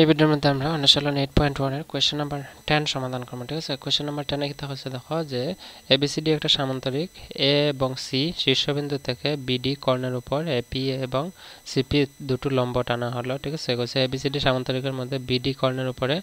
এই ভিডিওর মধ্যে আমরা অনুশীলন 8.1 এর কোয়েশ্চেন নাম্বার 10 সমাধান করব। ঠিক আছে, কোয়েশ্চেন নাম্বার 10 এ কি হচ্ছে দেখো যে এবিসিডি একটা সামান্তরিক, এ এবং সি শীর্ষবিন্দু থেকে বিডি কর্ণের উপর এপি এবং সিপি দুটো লম্ব টানা হলো। ঠিক আছে, কইছে এবিসিডি সামান্তরিকের মধ্যে বিডি কর্ণের উপরে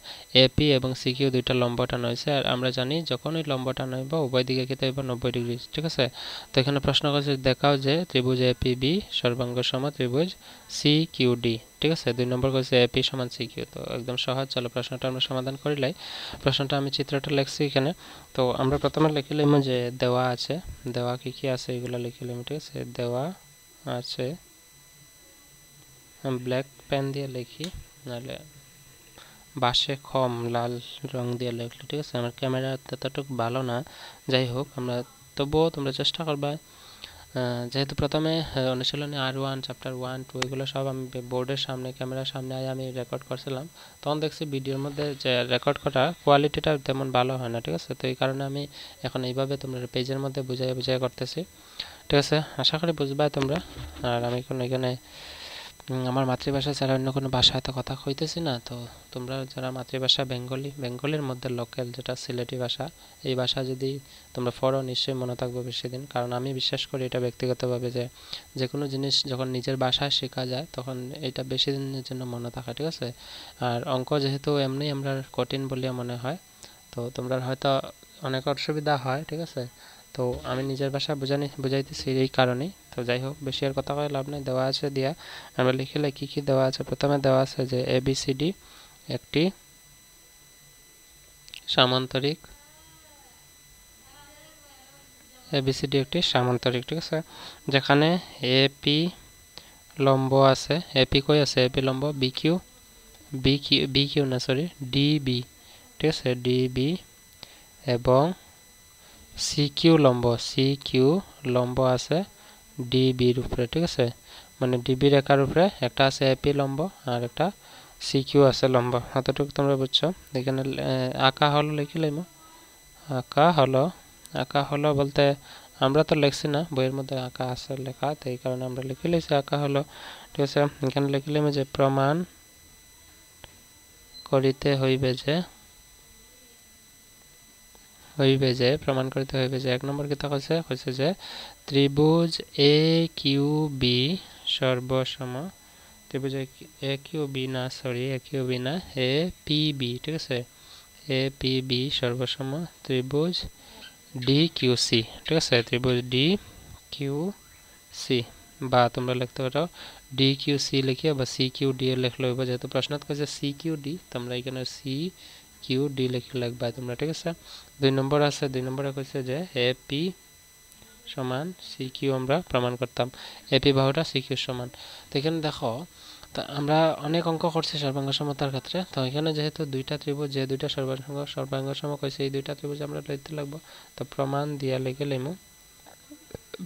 এপি এবং সিকিউ দুইটা লম্ব টানা হয়েছে। আর আমরা জানি যখন এই লম্ব টানা হইব উভয় দিকে কি হইব 90 ডিগ্রি। ঠিক আছে, তো এখানে প্রশ্ন করছে দেখাও যে ত্রিভুজ এপিবি সর্বাঙ্গ সম ত্রিভুজ সিকিউডি। ঠিক আছে, 2 নম্বর কইছে এপি সমান সিকিউ। তো একদম সহজ, চলো প্রশ্নটা আমরা সমাধান করিলাই। প্রশ্নটা আমি চিত্রটা লিখছি এখানে। তো আমরা প্রথমে লিখিলাম যে দেওয়া আছে, দেওয়া কি কি আছে এগুলো লিখিলাম। ঠিক আছে, দেওয়া আছে, ব্ল্যাক পেন দিয়ে লিখি, নাহলে বাসে কম লাল রং দিয়ে লিখলি। ঠিক আছে, আমার ক্যামেরা ততটুকু ভালো না, যাই হোক আমরা তবুও তোমরা চেষ্টা করবা। যেহেতু প্রথমে অনুশীলনে R1 চ্যাপ্টার 1 2 এগুলো সব আমি বোর্ডের সামনে ক্যামেরার সামনে আমি রেকর্ড করছিলাম, তখন দেখছি ভিডিওর মধ্যে যে রেকর্ড করা কোয়ালিটিটা তেমন ভালো হয় না। ঠিক আছে, তো এই কারণে আমি এখন এইভাবে তোমরা পেজের মধ্যে বুঝাই করতেছি। ঠিক আছে, আশা করি বুঝবাই তোমরা। আর আমি কোনো এখানে আমার মাতৃভাষা ছাড়া অন্য কোনো ভাষায় তো কথা কইতেছি না। তো তোমরা যারা মাতৃভাষা বেঙ্গলির মধ্যে লোকাল যেটা সিলেটি ভাষা, এই ভাষা যদি তোমরা পড়ো নিশ্চয়ই মনে থাকবে বেশি দিন। কারণ আমি বিশ্বাস করি এটা ব্যক্তিগতভাবে যে কোনো জিনিস যখন নিজের ভাষায় শেখা যায় তখন এটা বেশি দিনের জন্য মনে থাকে। ঠিক আছে, আর অঙ্ক যেহেতু এমনি আমরা কঠিন বলিয়া মনে হয়, তো তোমরা হয়তো অনেক অসুবিধা হয়। ঠিক আছে, তো আমি নিজের ভাষা বুঝাইতেছি এই কারণেই। তো যাই হোক, বেশি আর কথা কয়ে লাভ নেই, দেওয়া আছে দিয়া আমরা লিখিলে কি কি দেওয়া আছে। প্রথমে দেওয়া আছে যে এবিসিডি একটি সামান্তরিক, এবিসিডি একটি সামান্তরিক। ঠিক আছে, যেখানে এপি লম্ব আছে, এপি কই আছে, এপি লম্ব বিকিউ না সরি ডিবি। ঠিক আছে, ডিবি এবং সিকিউ লম্ব আছে ডিবির উপরে। ঠিক আছে, মানে ডিবি রেখার উপরে একটা আছে এপি লম্ব আর একটা সিকিউ আছে লম্ব। অতটুকু তোমরা বুঝছো। এখানে আঁকা হলো লিখিলাম, আঁকা হলো বলতে আমরা তো লিখছি না, বইয়ের মধ্যে আঁকা আছে লেখা, তো এই কারণে আমরা লিখে লিখছি আঁকা হলো। ঠিক আছে, এখানে লিখিলাম যে প্রমাণ করিতে হইবে যে প্রমাণ করিতে হইবে যে 1 নম্বর কিতা কইছে যে ত্রিভুজ এ কিউ বি সর্বসম, ত্রিভুজ এ কিউ বি না এ পি বি। ঠিক আছে, এ পি বি সর্বসম ত্রিভুজ ডি কিউ সি। ঠিক আছে, ত্রিভুজ ডি কিউ সি, বা তোমরা লিখতে পারো ডি কিউ সি লিখিয়া বা সি কিউ ডি এ লিখলে হইব। যেহেতু প্রশ্নত কইছে সি কিউ ডি, তোমরা এখানে সি কিউ ডি লিখে লিখবা তোমরা। ঠিক আছে, 2 নম্বর আছে, 2 নম্বরে কইছে যে এপি সমান সিকিউ আমরা প্রমাণ করতাম, এপি বাহুটা সিকিউ সমান। তো এখানে দেখো, তা আমরা অনেক অঙ্ক করছি সর্বাঙ্গ সমতার ক্ষেত্রে। তো এখানে যেহেতু দুইটা ত্রিভুজ, যে দুইটা সর্বাঙ্গ সম কইছে এই দুইটা ত্রিভুজ আমরা লিখতে লাগবো। তো প্রমাণ দিয়া লিখে লিমু,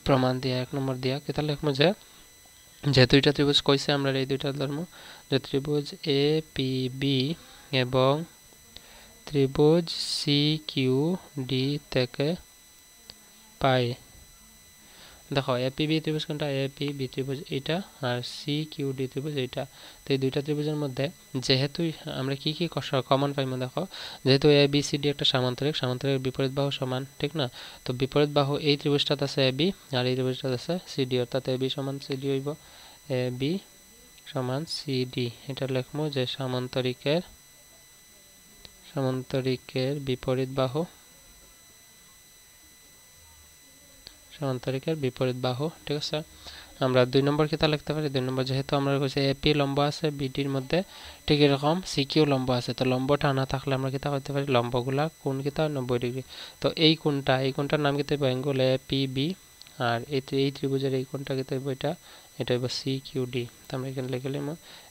প্রমাণ দিয়া 1 নম্বর দিয়া কেতা লিখবো যে দুইটা ত্রিভুজ কইছে আমরা এই দুইটা ধর্ম, যে ত্রিভুজ এ পি বি এবং ত্রিভুজ সি কিউ ডি থেকে পাই। দেখো এপিবি ত্রিভুজ কোনটা, এপিবি ত্রিভুজ এইটা, আর সি কিউ ডি ত্রিভুজ এইটা। তো এই দুইটা ত্রিভুজের মধ্যে যেহেতু আমরা কি কি কমন পাইমো, দেখো যেহেতু এ বি সি ডি একটা সামান্তরিক, সামান্তরিক বিপরীত বাহু সমান, ঠিক না? তো বিপরীত বাহু এই ত্রিভুজটাতে আছে এ বি আর এই ত্রিভুজটাতে আছে সি ডি, অর্থাৎ এ বি সমান সি ডি হইব, এ বি সমান সি ডি। এটা লিখবো যে সামান্তরিকের বিপরীত বাহু, সামান্তরিকের বিপরীত বাহু। ঠিক আছে, আমরা 2 নম্বর কিতা লিখতে পারি, 2 নম্বর যেহেতু আমরা কইছি এপি লম্ব আছে বিডির মধ্যে, ঠিক এরকম সিকিউ লম্ব আছে। তো লম্ব টানা থাকলে আমরা কিতা করতে পারি, লম্বগুলা কোণ কিতা 90 ডিগ্রি। তো এই কোণটার নাম কিতা হইব অ্যাঙ্গেল এ পি বি, আর এই ত্রিভুজের এই কোণটা কিতা হইব, এটা হইব সি কিউ ডি। তো আমরা এখানে লিখে লিখব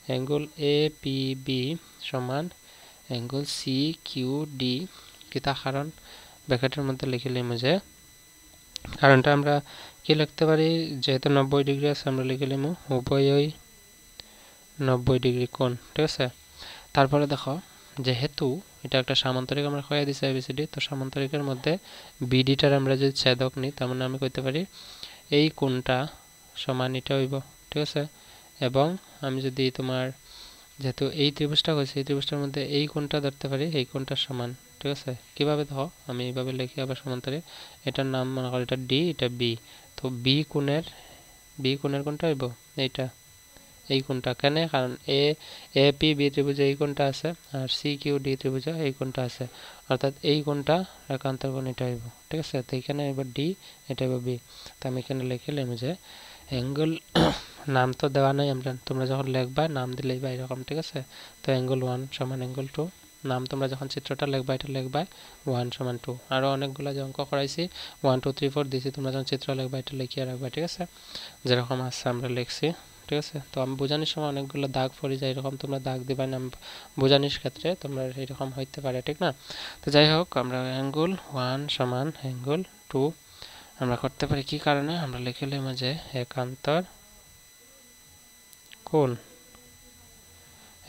অ্যাঙ্গেল এ পি বি সমান অ্যাঙ্গেল সি কিউ ডি। কিতা কারণ ব্র্যাকেটের মধ্যে লিখে লিখব যে কারণটা আমরা কি লিখতে পারি, যেহেতু 90 ডিগ্রি আছে আমরা লিখে লিখব উভয়ই 90 ডিগ্রি কোণ। ঠিক আছে, তারপরে দেখো যেহেতু এটা একটা সামান্তরিক আমরা কইয়া দিছি এবিসিডি, তো সামান্তরিকের মধ্যে বিডিটার আমরা যদি ছেদক নিই তার মানে আমি কইতে পারি এই কোণটা সমান এটা হইব। ঠিক আছে, এবং আমি যদি তোমার যেহেতু এই ত্রিভুজটা কইছে এই ত্রিভুজটার মধ্যে এই কোণটা ধরতে পারি এই কোণটার সমান, ঠিক আছে? কিভাবে দেখো আমি এইভাবে লিখি আবার সমান্তরে, এটার নাম মনে করো এটা ডি, এটা বি। তো বি কোণের কোণটা হইব এইটা, এই কোণটা কেন? কারণ এ পি বি ত্রিভুজে এই কোণটা আছে, আর সি কিউ ডি ত্রিভুজে এই কোণটা আছে, অর্থাৎ এই কোণটা একান্তর কোণ এটা হইব, ঠিক আছে? তো এখানে এবার ডি, এটা হইব বি। তো আমি এখানে লিখলাম যে অ্যাঙ্গেল নাম তো দেওয়া নাই, আমরা তোমরা যখন লিখবা নাম দিলেই বা এরকম, ঠিক আছে? তো অ্যাঙ্গেল 1 সমান অ্যাঙ্গেল 2, নাম তোমরা যখন চিত্রটা লিখবা এটা লিখবা 1 সমান 2। আরও অনেকগুলো যে অঙ্ক করাইছি 1 2 3 4 দিয়েছি, তোমরা যখন চিত্র লিখবা এটা লিখিয়ে রাখবা, ঠিক আছে? যেরকম আছে আমরা লিখছি, ঠিক আছে? তো আমি বোঝানোর সময় অনেকগুলো দাগ পড়ে যায়, এরকম তোমরা দাগ দিবা না বোঝানোর ক্ষেত্রে, তোমরা এরকম হইতে পারে, ঠিক না? তো যাই হোক, আমরা অ্যাঙ্গেল 1 সমান অ্যাঙ্গেল 2 আমরা করতে পারি কি কারণে? আমরা লিখলাম যে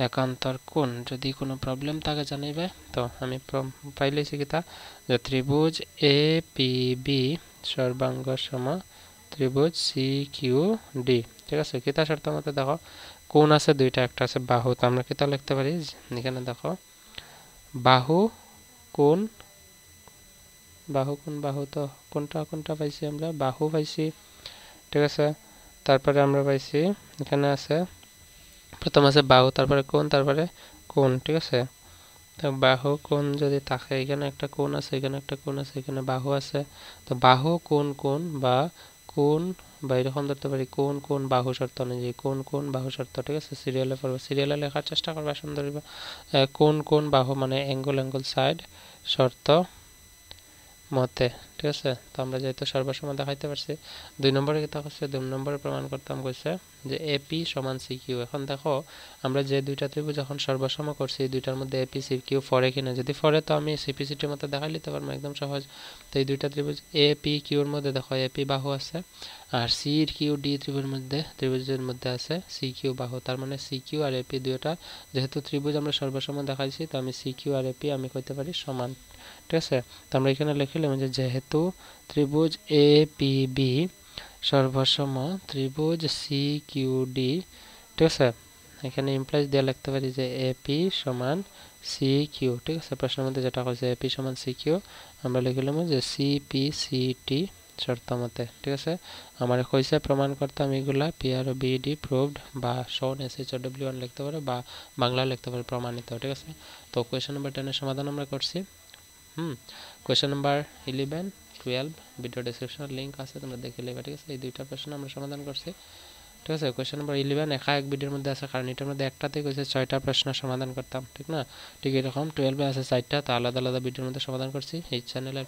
একান্তর কোণ যদি কোনো প্রবলেম থাকে জানাইবে। তো আমি পাইলেছি কিতা যে ত্রিভুজ এ পি বি সর্বাঙ্গ সম ত্রিভুজ সি কিউ ডি, ঠিক আছে? কিতা শর্ত মতে দেখো কোণ আছে দুইটা, একটা আছে বাহু। তো আমরা কিতা লিখতে পারি, এখানে দেখো বাহু কোণ, বাহু তো কোনটা পাইছি আমরা, বাহু পাইছি, ঠিক আছে? তারপরে আমরা পাইছি এখানে আছে প্রথম আছে বাহু, তারপরে কোণ, তারপরে কোণ, ঠিক আছে? তো বাহু কোণ যদি থাকে, এখানে একটা কোণ আছে, এখানে একটা কোণ আছে, এখানে বাহু আছে। তো বাহু কোণ বা কোণ বা এরকম ধরতে পারি কোণ বাহু শর্ত অনুযায়ী, কোণ বাহু শর্ত, ঠিক আছে? সিরিয়ালে পড়বো, সিরিয়ালে লেখার চেষ্টা করবা সুন্দর। কোণ বাহু মানে অ্যাঙ্গেল সাইড শর্ত মতে, ঠিক আছে? তো আমরা যেহেতু সর্বসময় দেখাইতে পারছি। 2 নম্বরে কিতা করছে, 2 নম্বরে প্রমাণ করতাম কইছে যে এপি সমান সি কিউ। এখন দেখো আমরা যে দুইটা ত্রিভুজ এখন সর্বসম করছি, এই দুইটার মধ্যে এপি সি কিউ ফরে কিনা, যদি ফরে তো আমি সিপিসিটির মতো দেখাই নিতে পারবো একদম সহজ। তো এই দুইটা ত্রিভুজ এ পি কিউর মধ্যে দেখো এপি বাহু আছে, আর সি কিউ ডি ত্রিভুজের মধ্যে আছে সি কিউ বাহু। তার মানে সি কিউ আর এপি দুইটা যেহেতু ত্রিভুজ আমরা সর্বসম দেখাইছি, তো আমি সি কিউ আর এপি আমি কইতে পারি সমান, ঠিক আছে? তো আমরা এখানে লিখলাম যে যেহেতু ত্রিভুজ এ পি বি সর্বসম ত্রিভুজ সি কিউ ডি, ঠিক আছে? এখানে ইমপ্লাইজ দিয়ে লিখতে পারি যে এপি সমান সি কিউ, ঠিক আছে? প্রশ্নের মধ্যে যেটা কইছে এপি সমান সি কিউ, আমরা লিখলাম যে সিপি সিটি শর্ত মতে, ঠিক আছে? আমার কইছে প্রমাণ করতাম এগুলা পি আর বিডি প্রুভড বা শোন SHOW1 লিখতে পারে বা বাংলা লিখতে পারে প্রমাণিত, ঠিক আছে? তো কোয়েশ্চন নাম্বার 10 এর সমাধান আমরা করছি। কোয়েশ্চন নাম্বার 11 12 ভিডিও ডেসক্রিপশনের লিঙ্ক আছে, তোমরা দেখে নেবে, ঠিক আছে? এই দুইটা প্রশ্ন আমরা সমাধান করছি, ঠিক আছে? কোয়েশ্চন নাম্বার 11 এক ভিডিওর মধ্যে আছে, কারণ এটার মধ্যে একটাতে কইছে 6টা প্রশ্ন সমাধান করতাম, ঠিক না? ঠিক এরকম 12 আছে 4টা, তো আলাদা আলাদা ভিডিওর মধ্যে সমাধান করছি। এই চ্যানেলের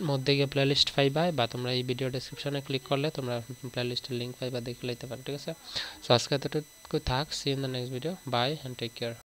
মধ্যে গিয়ে প্লেলিস্ট পাইবা, বা তোমরা এই ভিডিও ডেসক্রিপশনে ক্লিক করলে তোমরা প্লেলিস্টের লিঙ্ক পাইবা, দেখে লইতে পারো, ঠিক আছে? সো আজকে এতটুকু থাক, see in the next video, bye and take care.